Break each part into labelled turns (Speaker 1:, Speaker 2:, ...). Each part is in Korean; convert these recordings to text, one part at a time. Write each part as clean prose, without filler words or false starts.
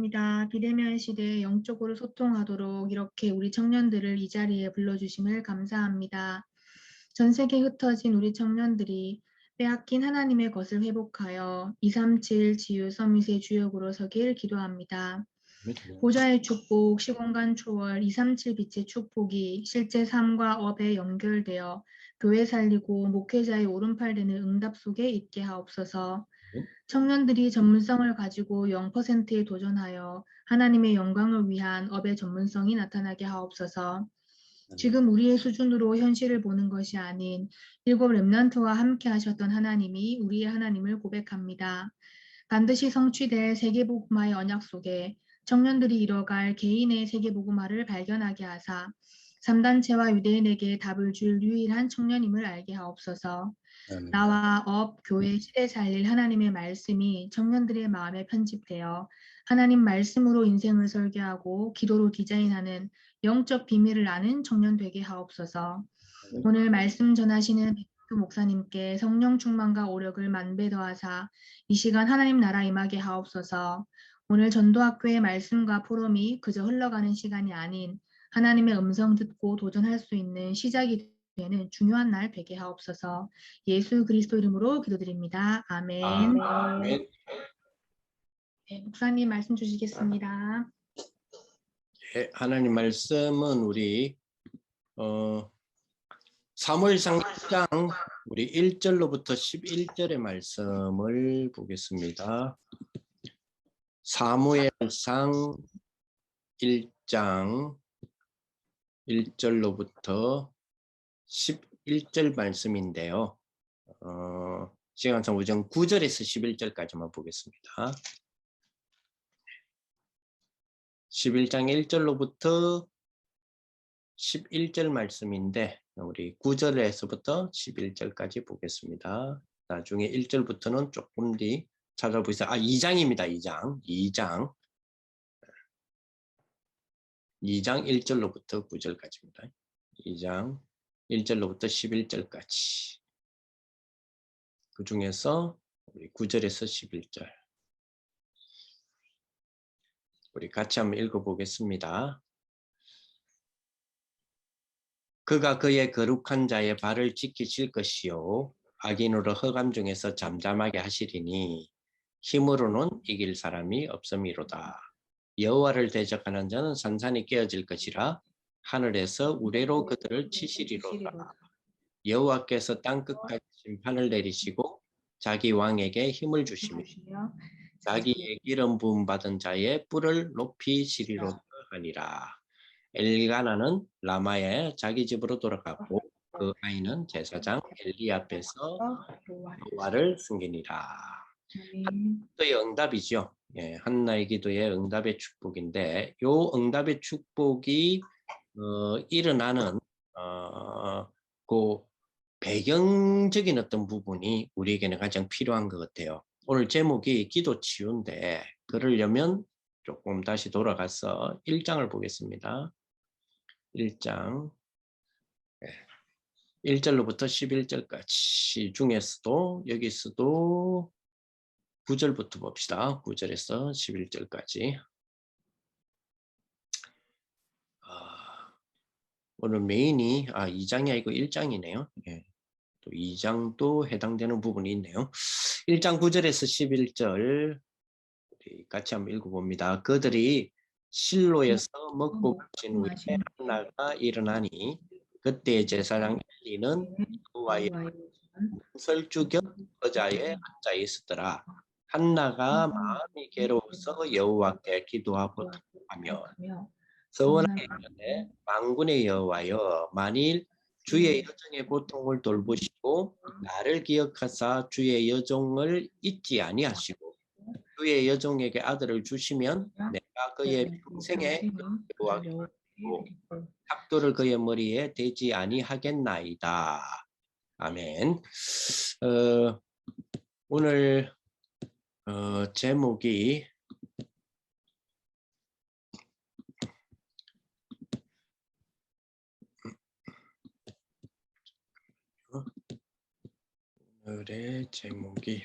Speaker 1: 감사합니다. 비대면 시대에 영적으로 소통하도록 이렇게 우리 청년들을 이 자리에 불러주심을 감사합니다. 전 세계에 흩어진 우리 청년들이 빼앗긴 하나님의 것을 회복하여 237 지유 서밋의 주역으로 서길 기도합니다. 보좌의 축복, 시공간 초월, 237 빛의 축복이 실제 삶과 업에 연결되어 교회 살리고 목회자의 오른팔 되는 응답 속에 있게 하옵소서. 청년들이 전문성을 가지고 0%에 도전하여 하나님의 영광을 위한 업의 전문성이 나타나게 하옵소서. 지금 우리의 수준으로 현실을 보는 것이 아닌 일곱 렘넌트와 함께 하셨던 하나님이 우리의 하나님을 고백합니다. 반드시 성취될 세계복음화의 언약 속에 청년들이 이뤄갈 개인의 세계복음화를 발견하게 하사 3단체와 유대인에게 답을 줄 유일한 청년임을 알게 하옵소서. 나와 업, 교회, 시대 살릴 하나님의 말씀이 청년들의 마음에 편집되어 하나님 말씀으로 인생을 설계하고 기도로 디자인하는 영적 비밀을 아는 청년 되게 하옵소서. 오늘 말씀 전하시는 백두 목사님께 성령 충만과 오력을 만배 더하사 이 시간 하나님 나라 임하게 하옵소서. 오늘 전도학교의 말씀과 포럼이 그저 흘러가는 시간이 아닌 하나님의 음성 듣고 도전할 수 있는 시작이 되는 중요한 날 되게 하옵소서. 예수 그리스도 이름으로 기도드립니다. 아멘.
Speaker 2: 아멘.
Speaker 1: 네, 목사님 말씀 주시겠습니다.
Speaker 2: 예, 하나님 말씀은 우리 사무엘상 1장 우리 1절로부터 11절의 말씀을 보겠습니다. 사무엘상 1장 1절로부터 11절 말씀인데요. 시간상 우선 9절에서 11절까지만 보겠습니다. 11장 1절로부터 11절 말씀인데 우리 9절에서부터 11절까지 보겠습니다. 나중에 1절부터는 조금 뒤 찾아보세요. 2장입니다. 2장 1절로부터 9절까지입니다. 2장 1절로부터 11절까지. 그 중에서 우리 9절에서 11절. 우리 같이 한번 읽어보겠습니다. 그가 그의 거룩한 자의 발을 지키실 것이요 악인으로 흑암 중에서 잠잠하게 하시리니 힘으로는 이길 사람이 없음이로다. 여호와를 대적하는 자는 산산이 깨어질 것이라 하늘에서 우레로 그들을 치시리로다. 여호와께서 땅끝까지 심판을 내리시고 자기 왕에게 힘을 주시며 자기의 기름 부음 받은 자의 뿔을 높이시리로다 하니라. 엘가나는 라마에 자기 집으로 돌아갔고 그 아이는 제사장 엘리 앞에서 여호와를 숨기니라. 한나의 응답이죠. 예, 한나의 기도의 응답의 축복인데 요 응답의 축복이 일어나는 그 배경적인 어떤 부분이 우리에게는 가장 필요한 것 같아요. 오늘 제목이 기도 치유인데 그러려면 조금 다시 돌아가서 1장을 보겠습니다. 1장 1절로부터 11절까지 중에서도 여기서도 9절부터 봅시다. 9절에서 11절까지. 오늘 메인이 2장이 아니고 1장이네요. 예. 또 2장도 해당되는 부분이 있네요. 1장 9절에서 11절 우리 같이 한번 읽어봅니다. 그들이 실로에서 먹고 그친 후에 한나가 일어나니 그때 제사장 엘리는 여호와의 설주 곁 의자에 앉아 있었더라. 한나가 마음이 괴로워서 여호와께 기도하고 하며 서원하게 이르되 만군의 여호와여 만일 주의 여종의 고통을 돌보시고 나를 기억하사 주의 여종을 잊지 아니하시고 주의 여종에게 아들을 주시면 내가 그의 평생에 여호와께 탑돌을 그의 머리에 대지 아니하겠나이다. 아멘. 오늘 제목이 오늘의 제목이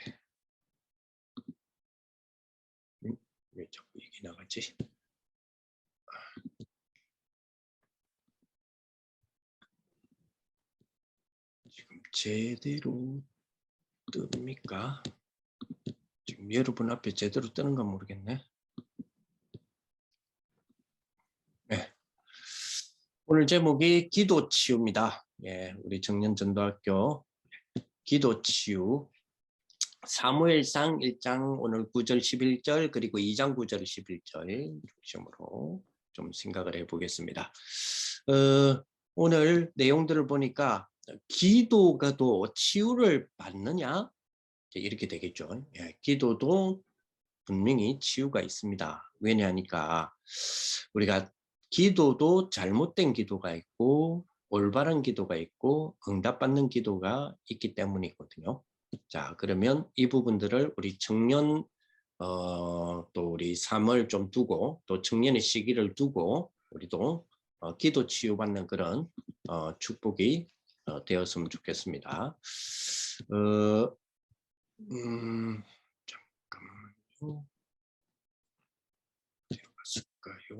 Speaker 2: 왜 자꾸 이게 나가지? 지금 제대로 뜹니까? 지금 여러분 앞에 제대로 뜨는가 모르겠네. 네. 오늘 제목이 기도치유입니다. 예, 우리 청년전도학교 기도치유 사무엘상 1장 오늘 9절 11절 그리고 2장 9절 11절 중심으로 좀 생각을 해보겠습니다. 오늘 내용들을 보니까 기도가 또 치유를 받느냐? 이렇게 되겠죠. 예, 기도도 분명히 치유가 있습니다. 왜냐하니까 우리가 기도도 잘못된 기도가 있고 올바른 기도가 있고 응답받는 기도가 있기 때문이거든요. 자, 그러면 이 부분들을 우리 청년 또 우리 3월 좀 두고 또 청년의 시기를 두고 우리도 기도 치유받는 그런 축복이 되었으면 좋겠습니다. 잠깐만요. 어디로 갔을까요?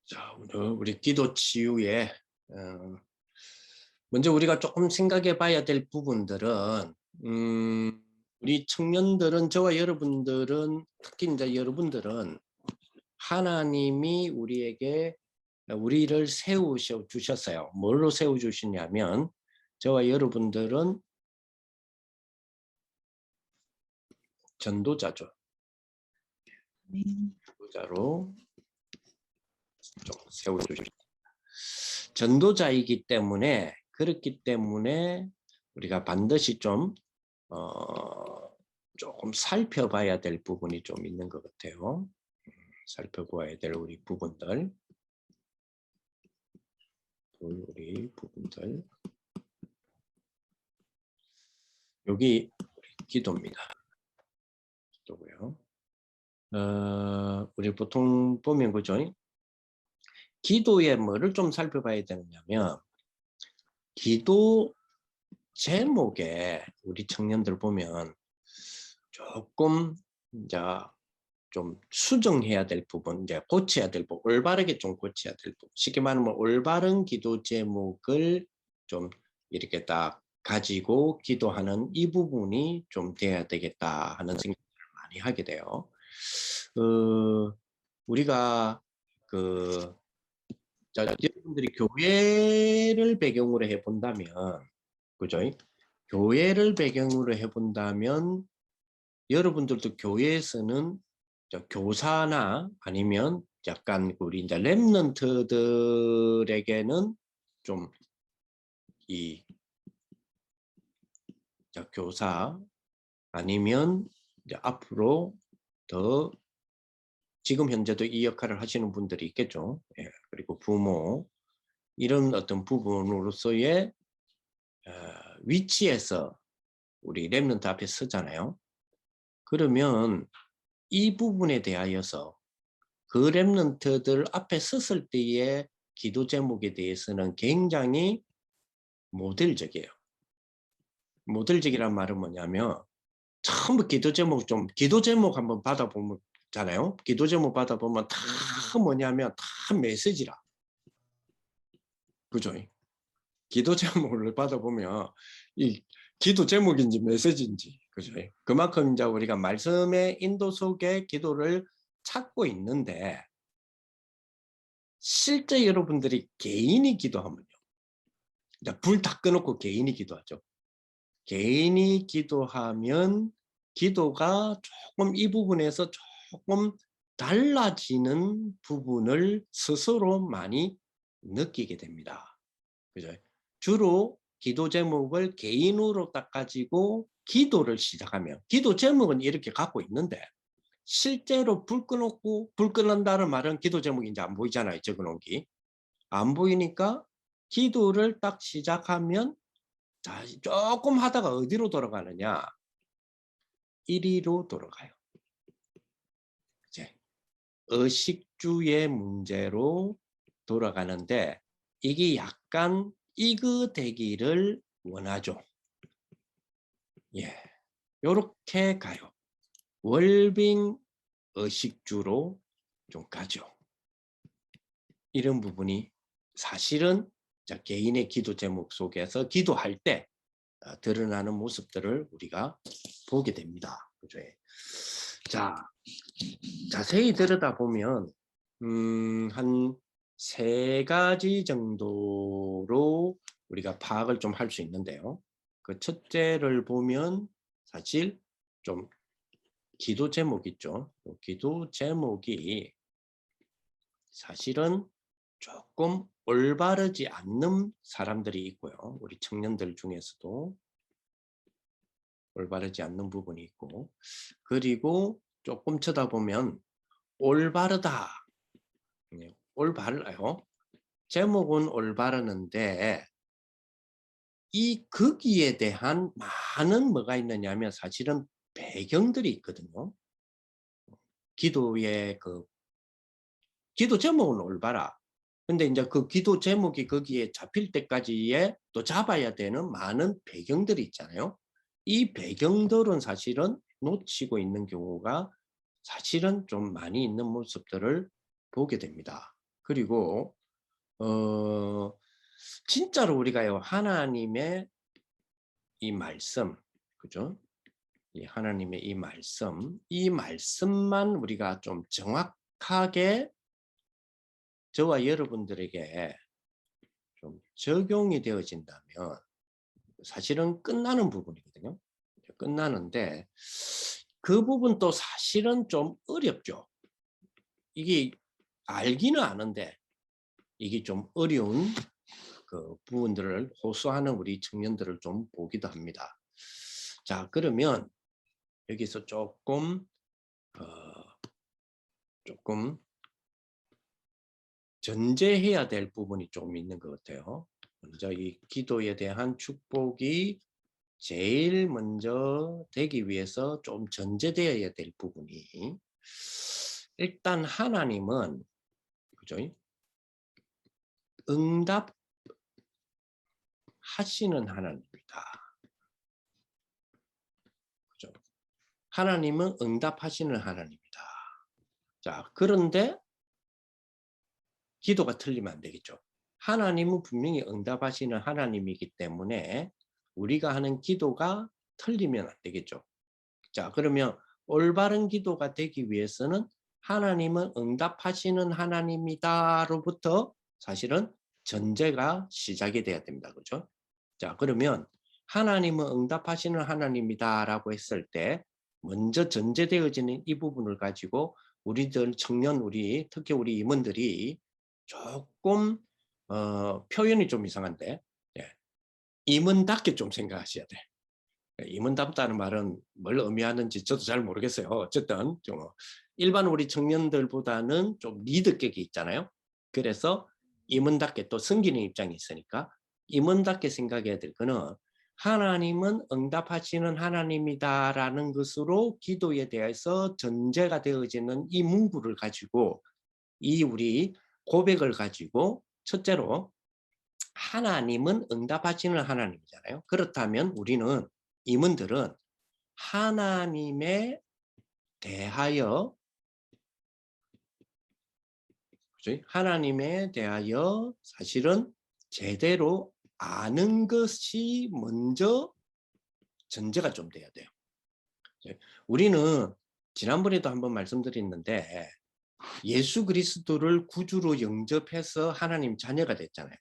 Speaker 2: 자, 오늘 우리 기도 치유에 먼저 우리가 조금 생각해 봐야 될 부분들은 우리 청년들은 저와 여러분들은 특히 이제 여러분들은 하나님이 우리에게 우리를 세우셔 주셨어요. 뭘로 세워 주시냐면 저와 여러분들은 전도자죠. 전도자로 좀 세워 주십니다. 전도자이기 때문에 그렇기 때문에 우리가 반드시 좀 조금 살펴봐야 될 부분이 좀 있는 것 같아요. 살펴봐야 될 우리 부분들. 여기 기도입니다. 기도고요. 우리 보통 보면 그죠? 기도의 뭐를 좀 살펴봐야 되느냐면 기도 제목에 우리 청년들 보면 조금 이제 좀 수정해야 될 부분, 이제 고쳐야 될 부분, 올바르게 좀 고쳐야 될 부분. 쉽게 말하면 올바른 기도 제목을 좀 이렇게 딱 가지고 기도하는 이 부분이 좀 돼야 되겠다 하는 생각을 많이 하게 돼요. 우리가 여러분들이 교회를 배경으로 해본다면, 그죠? 교회를 배경으로 해본다면 여러분들도 교회에서는 교사나 아니면 약간 우리 이제 렘넌트들에게는 좀 이 교사 아니면 이제 앞으로 더 지금 현재도 이 역할을 하시는 분들이 있겠죠. 예, 그리고 부모 이런 어떤 부분으로서의 위치에서 우리 렘넌트 앞에 서잖아요. 그러면 이 부분에 대하여서 그 렘넌트들 앞에 섰을 때의 기도 제목에 대해서는 굉장히 모델적이에요. 모델적이란 말은 뭐냐면 전부 기도 제목 한번 받아보잖아요. 기도 제목 받아보면 다 뭐냐면 다 메시지라. 그죠? 기도 제목을 받아보면 이 기도 제목인지 메시지인지 그죠? 그만큼 이제 우리가 말씀의 인도 속에 기도를 찾고 있는데 실제 여러분들이 개인이 기도하면요. 불 다 꺼놓고 개인이 기도하죠. 개인이 기도하면 기도가 조금 이 부분에서 조금 달라지는 부분을 스스로 많이 느끼게 됩니다. 그죠? 주로 기도 제목을 개인으로 딱 가지고 기도를 시작하면 기도 제목은 이렇게 갖고 있는데 실제로 불 끄는다는 말은 기도 제목이 이제 안 보이잖아요. 적어놓은 게. 안 보이니까 기도를 딱 시작하면 자, 조금 하다가 어디로 돌아가느냐? 1위로 돌아가요. 이제 의식주의 문제로 돌아가는데 이게 약간 이그되기를 원하죠. 예, 요렇게 가요. 웰빙 의식주로 좀 가죠. 이런 부분이 사실은 개인의 기도 제목 속에서 기도할 때 드러나는 모습들을 우리가 보게 됩니다. 그죠? 자, 자세히 들여다보면 한 3가지 정도로 우리가 파악을 좀 할 수 있는데요. 그 첫째를 보면 사실 좀 기도 제목 있죠. 기도 제목이 사실은 조금 올바르지 않는 사람들이 있고요. 우리 청년들 중에서도 올바르지 않는 부분이 있고, 그리고 조금 쳐다보면 올바르다. 올바르요. 제목은 올바르는데 이 거기에 대한 많은 뭐가 있느냐면 사실은 배경들이 있거든요. 기도의 기도 제목은 올바라. 근데 이제 그 기도 제목이 거기에 잡힐 때까지에 또 잡아야 되는 많은 배경들이 있잖아요. 이 배경들은 사실은 놓치고 있는 경우가 사실은 좀 많이 있는 모습들을 보게 됩니다. 그리고 진짜로 우리가요, 하나님의 이 말씀, 그죠? 이 하나님의 이 말씀만 우리가 좀 정확하게 저와 여러분들에게 좀 적용이 되어진다면 사실은 끝나는 부분이거든요. 끝나는데 그 부분도 사실은 좀 어렵죠. 이게 알기는 아는데 이게 좀 어려운 그 부분들을 호소하는 우리 청년들을 좀 보기도 합니다. 자, 그러면 여기서 조금 전제해야 될 부분이 좀 있는 것 같아요. 먼저 이 기도에 대한 축복이 제일 먼저 되기 위해서 좀 전제되어야 될 부분이 일단 하나님은 그죠? 응답하시는 하나님이다. 그죠? 하나님은 응답하시는 하나님이다. 자, 그런데 기도가 틀리면 안 되겠죠. 하나님은 분명히 응답하시는 하나님이기 때문에 우리가 하는 기도가 틀리면 안 되겠죠. 자, 그러면 올바른 기도가 되기 위해서는 하나님은 응답하시는 하나님이다로부터 사실은 전제가 시작이 돼야 됩니다. 그죠? 자, 그러면 하나님은 응답하시는 하나님이다라고 했을 때 먼저 전제되어지는 이 부분을 가지고 우리들 청년 특히 우리 임원들이 조금 표현이 좀 이상한데 예, 임원답게 좀 생각하셔야 돼. 임원답다는 말은 뭘 의미하는지 저도 잘 모르겠어요. 어쨌든 좀 일반 우리 청년들보다는 좀 리더격이 있잖아요. 그래서 임원답게 또 섬기는 입장이 있으니까 임원답게 생각해야 될 거는 하나님은 응답하시는 하나님이다라는 것으로 기도에 대해서 전제가 되어지는 이 문구를 가지고 이 우리 고백을 가지고 첫째로 하나님은 응답하시는 하나님이잖아요. 그렇다면 우리는 임원들은 하나님에 대하여 하나님에 대하여 사실은 제대로 아는 것이 먼저 전제가 좀 돼야 돼요. 우리는 지난번에도 한번 말씀드렸는데 예수 그리스도를 구주로 영접해서 하나님 자녀가 됐잖아요.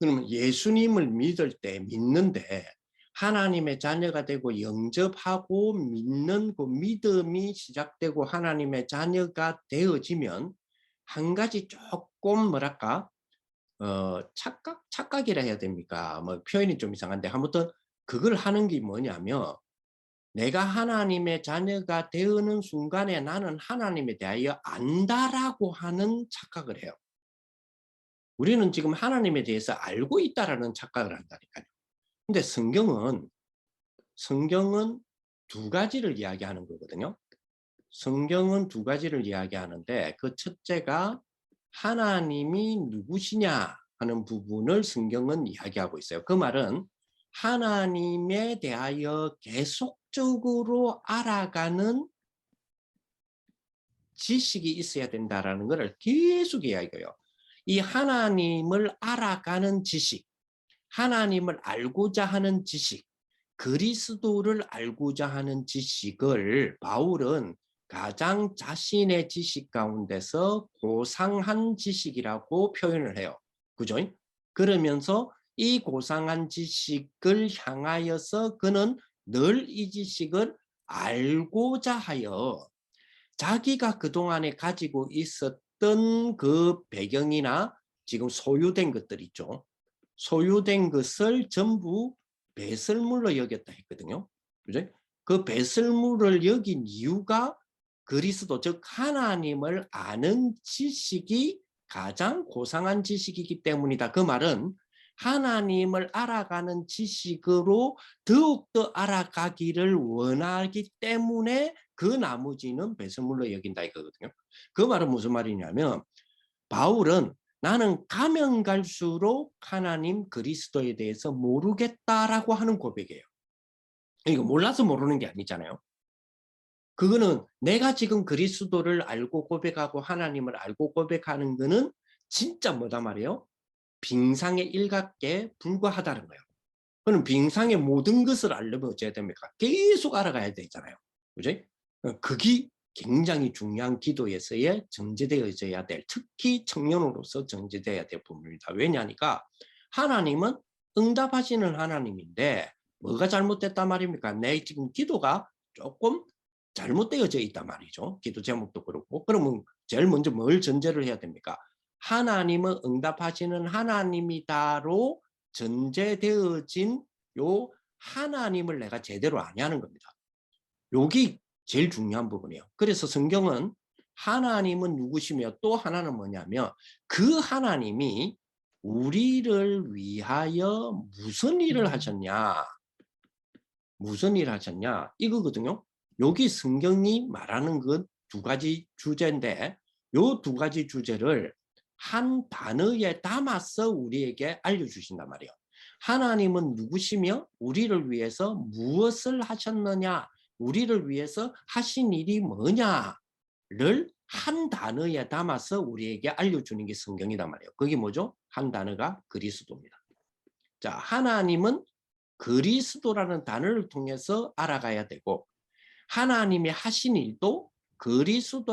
Speaker 2: 그러면 예수님을 믿는데 하나님의 자녀가 되고 영접하고 믿는 그 믿음이 시작되고 하나님의 자녀가 되어지면 한 가지 조금 뭐랄까 착각이라 해야 됩니까? 뭐 표현이 좀 이상한데 아무튼 그걸 하는 게 뭐냐면 내가 하나님의 자녀가 되는 순간에 나는 하나님에 대하여 안다라고 하는 착각을 해요. 우리는 지금 하나님에 대해서 알고 있다라는 착각을 한다니까요. 근데 성경은 두 가지를 이야기하는 거거든요. 성경은 두 가지를 이야기하는데 그 첫째가 하나님이 누구시냐 하는 부분을 성경은 이야기하고 있어요. 그 말은 하나님에 대하여 계속적으로 알아가는 지식이 있어야 된다라는 것을 계속 이야기해요. 이 하나님을 알아가는 지식, 하나님을 알고자 하는 지식, 그리스도를 알고자 하는 지식을 바울은 가장 자신의 지식 가운데서 고상한 지식이라고 표현을 해요. 그죠? 그러면서 이 고상한 지식을 향하여서 그는 늘 이 지식을 알고자 하여 자기가 그동안에 가지고 있었던 그 배경이나 지금 소유된 것들 있죠. 소유된 것을 전부 배설물로 여겼다 했거든요. 그죠? 그 배설물을 여긴 이유가 그리스도, 즉 하나님을 아는 지식이 가장 고상한 지식이기 때문이다. 그 말은 하나님을 알아가는 지식으로 더욱더 알아가기를 원하기 때문에 그 나머지는 배설물로 여긴다 이거거든요. 그 말은 무슨 말이냐면 바울은 나는 가면 갈수록 하나님 그리스도에 대해서 모르겠다라고 하는 고백이에요. 이거 몰라서 모르는 게 아니잖아요. 그거는 내가 지금 그리스도를 알고 고백하고 하나님을 알고 고백하는 거는 진짜 뭐다 말이에요? 빙상의 일각에 불과하다는 거예요. 그럼 빙상의 모든 것을 알려면 어찌해야 됩니까? 계속 알아가야 되잖아요. 그죠? 그게 굉장히 중요한 기도에서의 정제되어져야 될, 특히 청년으로서 정제되어야 될 부분입니다. 왜냐하니까 하나님은 응답하시는 하나님인데 뭐가 잘못됐단 말입니까? 내 지금 기도가 조금 잘못되어져 있단 말이죠. 기도 제목도 그렇고. 그러면 제일 먼저 뭘 전제를 해야 됩니까? 하나님은 응답하시는 하나님이다로 전제되어진 요 하나님을 내가 제대로 아냐는 겁니다. 여기 제일 중요한 부분이에요. 그래서 성경은 하나님은 누구시며 또 하나는 뭐냐면 그 하나님이 우리를 위하여 무슨 일을 하셨냐? 무슨 일을 하셨냐? 이거거든요. 여기 성경이 말하는 것 두 가지 주제인데 요 두 가지 주제를 한 단어에 담아서 우리에게 알려주신단 말이에요. 하나님은 누구시며 우리를 위해서 무엇을 하셨느냐? 우리를 위해서 하신 일이 뭐냐를 한 단어에 담아서 우리에게 알려주는 게 성경이란 말이에요. 그게 뭐죠? 한 단어가 그리스도입니다. 자, 하나님은 그리스도라는 단어를 통해서 알아가야 되고 하나님이 하신 일도 그리스도라는